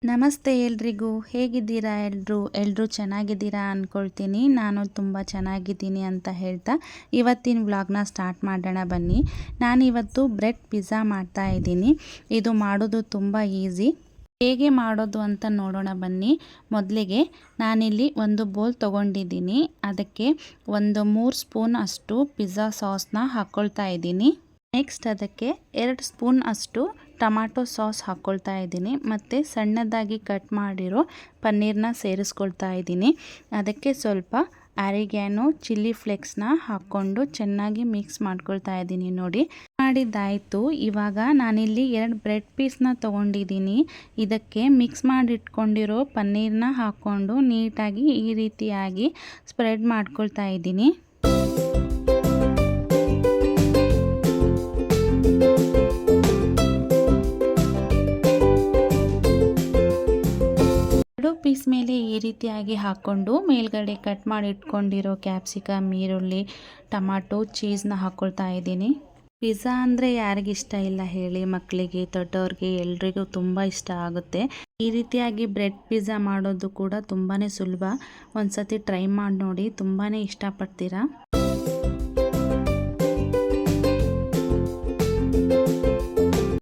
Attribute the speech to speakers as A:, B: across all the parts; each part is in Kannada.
A: ನಮಸ್ತೆ ಎಲ್ರಿಗೂ. ಹೇಗಿದ್ದೀರಾ ಎಲ್ಲರೂ ಚೆನ್ನಾಗಿದ್ದೀರಾ ಅಂದ್ಕೊಳ್ತೀನಿ. ನಾನು ತುಂಬ ಚೆನ್ನಾಗಿದ್ದೀನಿ ಅಂತ ಹೇಳ್ತಾ ಇವತ್ತಿನ ವ್ಲಾಗ್ನ ಸ್ಟಾರ್ಟ್ ಮಾಡೋಣ ಬನ್ನಿ. ನಾನಿವತ್ತು ಬ್ರೆಡ್ ಪಿಜ್ಜಾ ಮಾಡ್ತಾ ಇದ್ದೀನಿ. ಇದು ಮಾಡೋದು ತುಂಬ ಈಸಿ. ಹೇಗೆ ಮಾಡೋದು ಅಂತ ನೋಡೋಣ ಬನ್ನಿ. ಮೊದಲಿಗೆ ನಾನಿಲ್ಲಿ ಒಂದು ಬೌಲ್ ತೊಗೊಂಡಿದ್ದೀನಿ. ಅದಕ್ಕೆ ಒಂದು 3 ಸ್ಪೂನ್ ಅಷ್ಟು ಪಿಜ್ಜಾ ಸಾಸ್ನ ಹಾಕ್ಕೊಳ್ತಾ ಇದ್ದೀನಿ. ನೆಕ್ಸ್ಟ್ ಅದಕ್ಕೆ 2 ಸ್ಪೂನ್ ಅಷ್ಟು ಟೊಮ್ಯಾಟೊ ಸಾಸ್ ಹಾಕ್ಕೊಳ್ತಾ ಇದ್ದೀನಿ. ಮತ್ತು ಸಣ್ಣದಾಗಿ ಕಟ್ ಮಾಡಿರೋ ಪನ್ನೀರನ್ನ ಸೇರಿಸ್ಕೊಳ್ತಾ ಇದ್ದೀನಿ. ಅದಕ್ಕೆ ಸ್ವಲ್ಪ ಆರಿಗ್ಯಾನೋ ಚಿಲ್ಲಿ ಫ್ಲೇಕ್ಸ್ನ ಹಾಕ್ಕೊಂಡು ಚೆನ್ನಾಗಿ ಮಿಕ್ಸ್ ಮಾಡ್ಕೊಳ್ತಾ ಇದ್ದೀನಿ. ನೋಡಿ ಮಾಡಿದ್ದಾಯಿತು. ಇವಾಗ ನಾನಿಲ್ಲಿ 2 ಬ್ರೆಡ್ ಪೀಸ್ನ ತೊಗೊಂಡಿದ್ದೀನಿ. ಇದಕ್ಕೆ ಮಿಕ್ಸ್ ಮಾಡಿಟ್ಕೊಂಡಿರೋ ಪನ್ನೀರನ್ನ ಹಾಕ್ಕೊಂಡು ನೀಟಾಗಿ ಈ ರೀತಿಯಾಗಿ ಸ್ಪ್ರೆಡ್ ಮಾಡ್ಕೊಳ್ತಾ ಇದ್ದೀನಿ. ಪೀಸ್ ಮೇಲೆ ಈ ರೀತಿಯಾಗಿ ಹಾಕ್ಕೊಂಡು ಮೇಲ್ಗಡೆ ಕಟ್ ಮಾಡಿ ಇಟ್ಕೊಂಡಿರೋ ಕ್ಯಾಪ್ಸಿಕಮ್, ಈರುಳ್ಳಿ, ಟೊಮ್ಯಾಟೊ, ಚೀಸ್ನ ಹಾಕ್ಕೊಳ್ತಾ ಇದ್ದೀನಿ. ಪಿಜ್ಜಾ ಅಂದರೆ ಯಾರಿಗಿಷ್ಟ ಇಲ್ಲ ಹೇಳಿ. ಮಕ್ಕಳಿಗೆ, ದೊಡ್ಡವ್ರಿಗೆ ಎಲ್ರಿಗೂ ತುಂಬ ಇಷ್ಟ ಆಗುತ್ತೆ. ಈ ರೀತಿಯಾಗಿ ಬ್ರೆಡ್ ಪಿಜ್ಜಾ ಮಾಡೋದು ಕೂಡ ತುಂಬಾ ಸುಲಭ. ಒಂದ್ಸತಿ ಟ್ರೈ ಮಾಡಿ ನೋಡಿ, ತುಂಬಾ ಇಷ್ಟಪಡ್ತೀರಾ.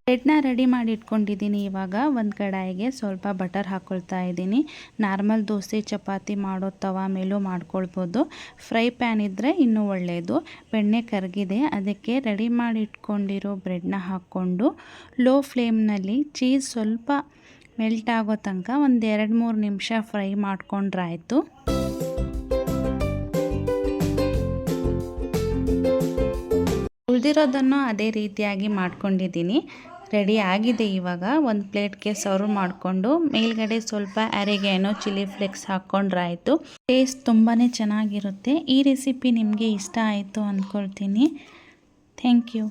A: ಬ್ರೆಡ್ನ ರೆಡಿ ಮಾಡಿ ಇಟ್ಕೊಂಡಿದ್ದೀನಿ. ಇವಾಗ ಒಂದು ಕಡಾಯಿಗೆ ಸ್ವಲ್ಪ ಬಟರ್ ಹಾಕ್ಕೊಳ್ತಾ ಇದ್ದೀನಿ. ನಾರ್ಮಲ್ ದೋಸೆ ಚಪಾತಿ ಮಾಡೋ ತವ ಮೇಲೂ ಮಾಡ್ಕೊಳ್ಬೋದು. ಫ್ರೈ ಪ್ಯಾನ್ ಇದ್ದರೆ ಇನ್ನೂ ಒಳ್ಳೆಯದು. ಬೆಣ್ಣೆ ಕರಗಿದೆ. ಅದಕ್ಕೆ ರೆಡಿ ಮಾಡಿ ಇಟ್ಕೊಂಡಿರೋ ಬ್ರೆಡ್ನ ಹಾಕ್ಕೊಂಡು ಲೋ ಫ್ಲೇಮ್ನಲ್ಲಿ ಚೀಸ್ ಸ್ವಲ್ಪ ಮೆಲ್ಟ್ ಆಗೋ ತನಕ ಒಂದು 2-3 ನಿಮಿಷ ಫ್ರೈ ಮಾಡ್ಕೊಂಡ್ರಾಯ್ತು. ಉಳಿದಿರೋದನ್ನು ಅದೇ ರೀತಿಯಾಗಿ ಮಾಡ್ಕೊಂಡಿದ್ದೀನಿ. ರೆಡಿ ಆಗಿದೆ. ಇವಾಗ ಒಂದು ಪ್ಲೇಟ್ಗೆ ಸರ್ವ್ ಮಾಡಿಕೊಂಡು ಮೇಲ್ಗಡೆ ಸ್ವಲ್ಪ ಆರಿಗ್ಯಾನೋ ಚಿಲ್ಲಿ ಫ್ಲೇಕ್ಸ್ ಹಾಕ್ಕೊಂಡ್ರಾಯ್ತು. ಟೇಸ್ಟ್ ತುಂಬಾ ಚೆನ್ನಾಗಿರುತ್ತೆ. ಈ ರೆಸಿಪಿ ನಿಮಗೆ ಇಷ್ಟ ಆಯಿತು ಅಂದ್ಕೊಳ್ತೀನಿ. Thank you.